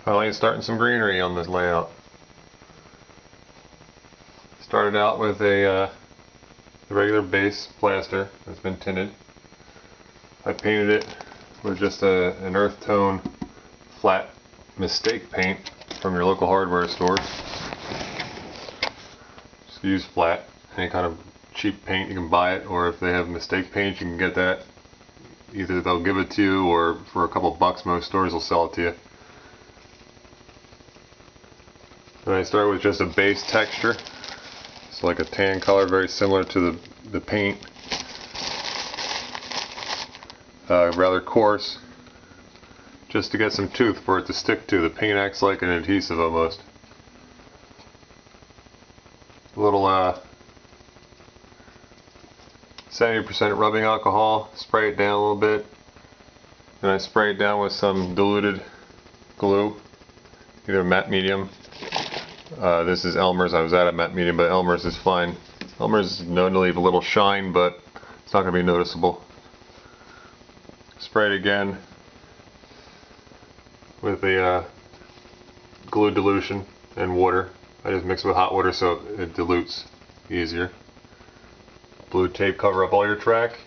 Finally starting some greenery on this layout. Started out with a regular base plaster that's been tinted. I painted it with just an earth tone flat mistake paint from your local hardware store. Just use flat, any kind of cheap paint you can buy it, or if they have mistake paint you can get that. Either they'll give it to you or for a couple bucks most stores will sell it to you. And I start with just a base texture. It's like a tan color, very similar to the paint. Rather coarse, just to get some tooth for it to stick to. The paint acts like an adhesive almost. A little 70% rubbing alcohol, spray it down a little bit. Then I spray it down with some diluted glue, either matte medium. This is Elmer's. I was at a matte medium, but Elmer's is fine. Elmer's is known to leave a little shine, but it's not going to be noticeable. Spray it again with a glue dilution and water. I just mix it with hot water so it dilutes easier. Blue tape cover up all your track.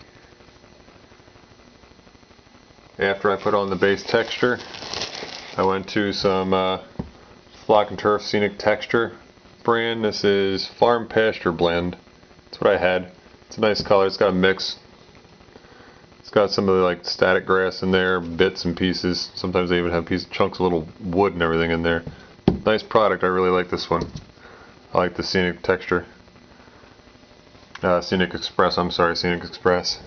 After I put on the base texture, I went to some Flock and Turf Scenic Texture brand. This is Farm Pasture blend. That's what I had. It's a nice color. It's got a mix. It's got some of the like static grass in there, bits and pieces. Sometimes they even have chunks of little wood and everything in there. Nice product. I really like this one. I like the Scenic texture. Scenic Express. I'm sorry, Scenic Express.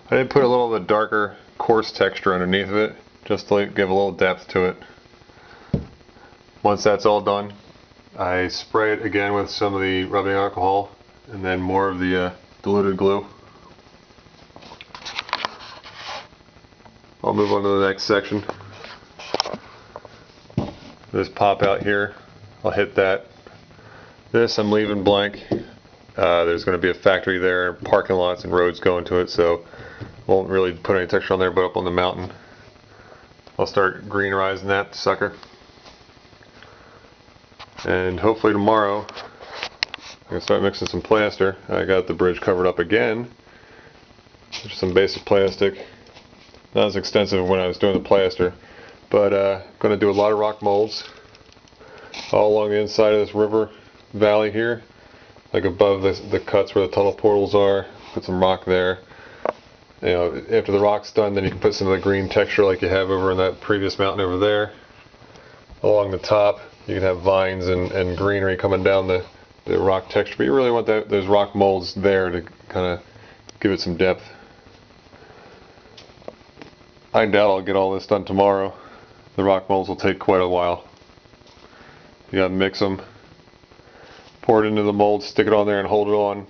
I did put a little of the darker, coarse texture underneath of it, just to like give a little depth to it. Once that's all done, I spray it again with some of the rubbing alcohol and then more of the diluted glue. I'll move on to the next section. This pop out here, I'll hit that. This I'm leaving blank. There's going to be a factory there, parking lots and roads going to it, so won't really put any texture on there, but up on the mountain I'll start greenerizing that sucker. And hopefully tomorrow I can start mixing some plaster. I got the bridge covered up again. Just some basic plastic. Not as extensive when I was doing the plaster, but going to do a lot of rock molds all along the inside of this river valley here, like above the cuts where the tunnel portals are. Put some rock there. You know, after the rock's done, then you can put some of the green texture like you have over in that previous mountain over there. Along the top you can have vines and greenery coming down the rock texture, but you really want those rock molds there to kind of give it some depth. I doubt I'll get all this done tomorrow. The rock molds will take quite a while. You gotta mix them, pour it into the mold, stick it on there and hold it on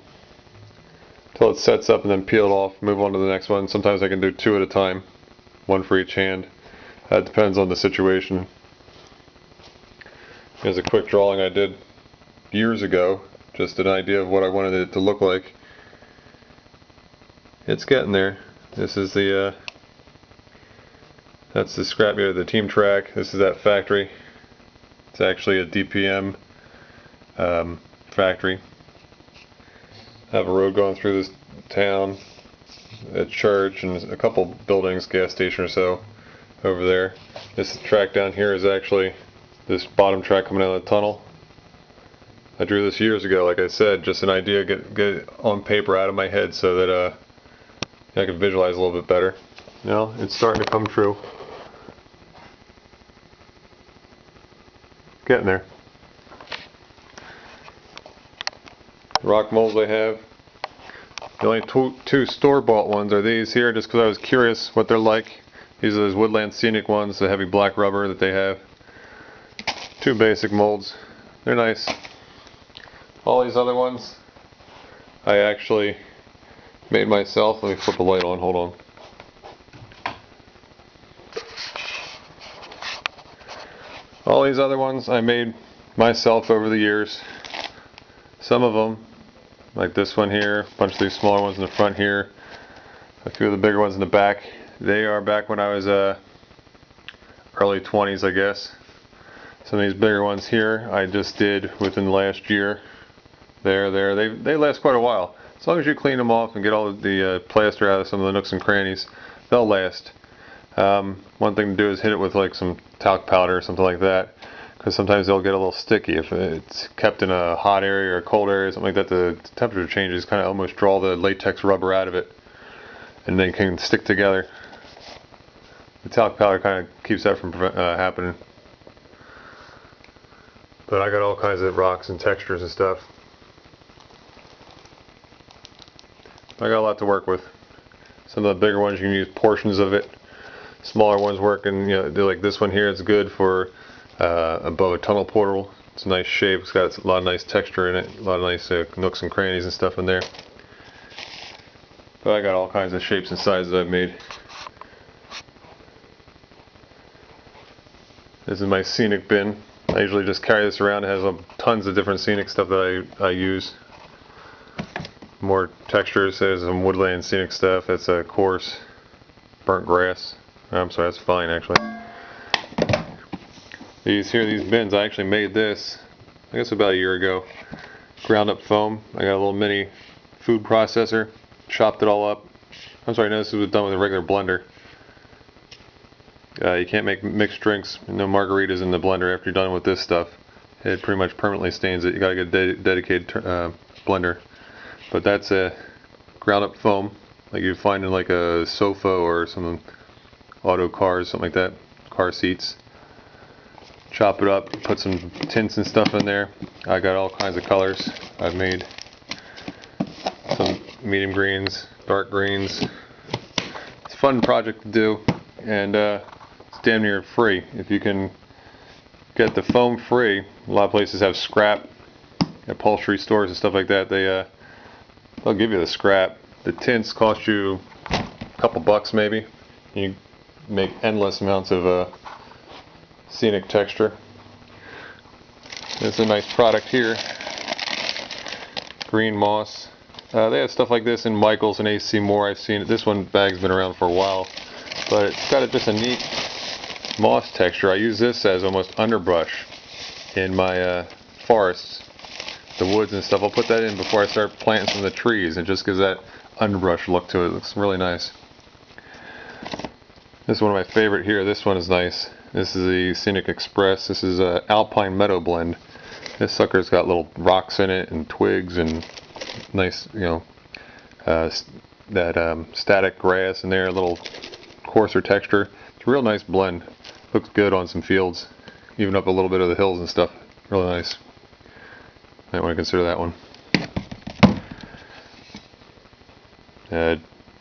until it sets up, and then peel it off, move on to the next one. Sometimes I can do two at a time, one for each hand. That depends on the situation. Here's a quick drawing I did years ago, just an idea of what I wanted it to look like. It's getting there. This is the that's the scrapyard, the team track. This is that factory. It's actually a DPM factory. I have a road going through this town, a church, and a couple buildings, gas station or so over there. This track down here is actually this bottom track coming out of the tunnel. I drew this years ago, like I said, just an idea, get it on paper out of my head so that I can visualize a little bit better. Now it's starting to come true. Getting there. Rock molds I have. The only two store-bought ones are these here, just because I was curious what they're like. These are those Woodland Scenic ones, the heavy black rubber that they have. Two basic molds. They're nice. All these other ones I actually made myself. Let me flip the light on, hold on. All these other ones I made myself over the years. Some of them, like this one here, a bunch of these smaller ones in the front here, a few of the bigger ones in the back. They are back when I was early 20s, I guess. Some of these bigger ones here I just did within the last year. They last quite a while. As long as you clean them off and get all of the plaster out of some of the nooks and crannies, they'll last. One thing to do is hit it with like some talc powder or something like that, because sometimes they'll get a little sticky. If it's kept in a hot area or a cold area, something like that, the temperature changes kind of almost draw the latex rubber out of it, and they can stick together. The talc powder kind of keeps that from happening. But I got all kinds of rocks and textures and stuff. I got a lot to work with. Some of the bigger ones you can use portions of it. Smaller ones working, like this one here, it's good for above a tunnel portal. It's a nice shape. It's got a lot of nice texture in it. A lot of nice nooks and crannies and stuff in there. But I got all kinds of shapes and sizes I've made. This is my scenic bin. I usually just carry this around. It has tons of different scenic stuff that I use. More textures. There's some woodland scenic stuff. That's a coarse, burnt grass. I'm sorry, that's fine actually. These bins, I actually made this, I guess about a year ago. Ground up foam. I got a little mini food processor. Chopped it all up. I'm sorry, no, this was done with a regular blender. You can't make mixed drinks, no margaritas in the blender after you're done with this stuff. It pretty much permanently stains it. You gotta get a dedicated blender. But that's a ground up foam, like you'd find in like a sofa or some auto cars, something like that, car seats. Chop it up, put some tints and stuff in there. I got all kinds of colors I've made. Some medium greens, dark greens. It's a fun project to do, and it's damn near free. If you can get the foam free, a lot of places have scrap, upholstery stores and stuff like that. They'll give you the scrap. The tints cost you a couple bucks maybe. You make endless amounts of scenic texture. This is a nice product here. Green moss. They have stuff like this in Michaels and AC Moore. I've seen it. This bag's been around for a while, but it's got just a neat moss texture. I use this as almost underbrush in my forests, the woods and stuff. I'll put that in before I start planting some of the trees. It just gives that underbrush look to it. It looks really nice. This is one of my favorite here. This one is nice. This is the Scenic Express. This is a Alpine Meadow blend. This sucker's got little rocks in it and twigs and nice, static grass in there, a little coarser texture. It's a real nice blend. Looks good on some fields, even up a little bit of the hills and stuff. Really nice. Might want to consider that one.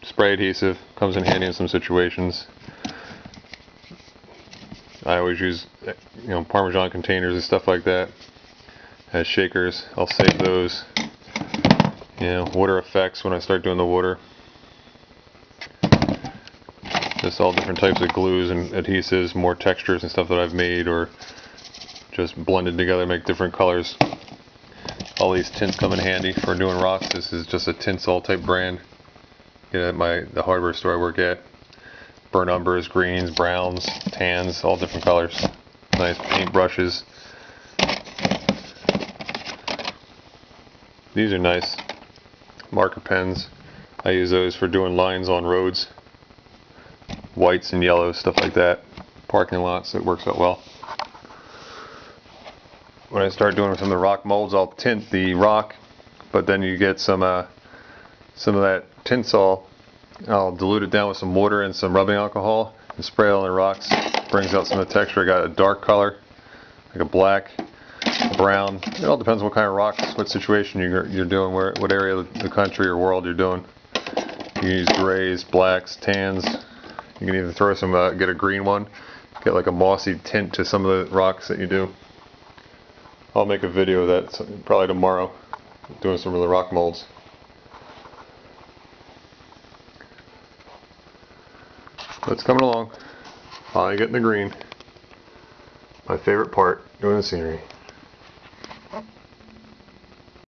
Spray adhesive comes in handy in some situations. I always use, Parmesan containers and stuff like that as shakers. I'll save those. Water effects when I start doing the water. Just all different types of glues and adhesives, more textures and stuff that I've made or just blended together, make different colors. All these tints come in handy for doing rocks. This is just a Tinsol type brand. Get it at the hardware store I work at. Burnt umbers, greens, browns, tans, all different colors. Nice paint brushes. These are nice. Marker pens. I use those for doing lines on roads. Whites and yellows, stuff like that. Parking lots, it works out well. When I start doing some of the rock molds, I'll tint the rock, but then you get some of that Tinsol. I'll dilute it down with some water and some rubbing alcohol and spray it on the rocks. Brings out some of the texture. I got a dark color, like a black, brown. It all depends what kind of rocks, what situation you're doing, what area of the country or world you're doing. You can use grays, blacks, tans. You can even throw some, get a green one, get like a mossy tint to some of the rocks that you do. I'll make a video of that probably tomorrow, doing some of the rock molds. But it's coming along. Finally getting the green. My favorite part, doing the scenery.